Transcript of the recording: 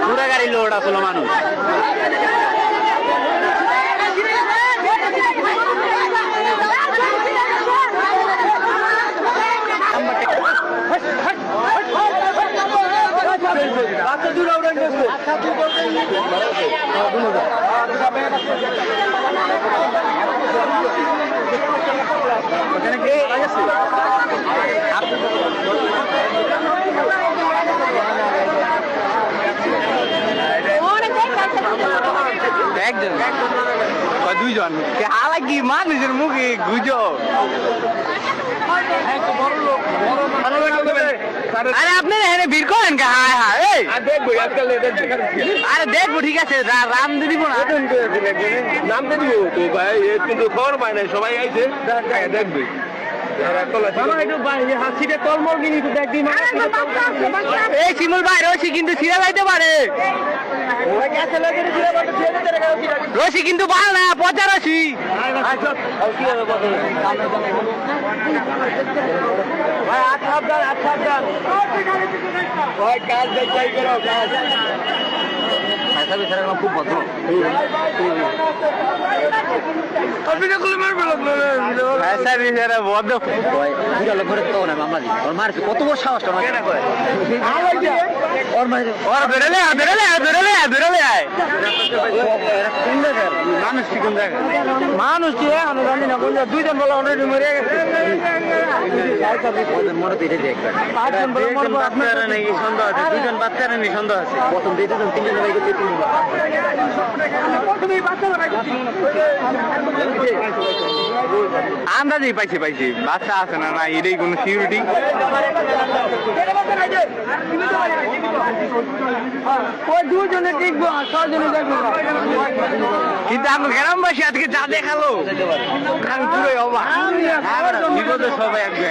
পুরা গাড়ি লোড আসলো মানুষ। একজন দুইজন আলাকি মানুষের মুখে গুজো। আরে আপনি এখানে ভিড় করেন কে? হায় হায় আরে দেখবো, ঠিক আছে রাম দিয়ে দিব না, নাম দিয়ে দিব তো ভাই, কিন্তু খবর পায় নাই, সবাই আইছে দেখবে। এই শিমুল ভাই রশি কিন্তু ছিঁড়ে যাইতে পারে, রশি কিন্তু ভালো না, পচা রশি। খুব ভদ্র কত বড় সাহস মানুষ কি জানি না, দুইজন বলা অলরেডি মরে গেছে। দুজন বাচ্চারা নেই সন্দেহ আছে, প্রথম দুইজন তিনজন আন্দাজে পাইছি বাচ্চা আছে না না, এটাই কোন সিকিউরিটি। কিন্তু আমার গ্রামবাসী আজকে যা দেখালো আমি পুরোই অবাক। বিপদে সবাই একজন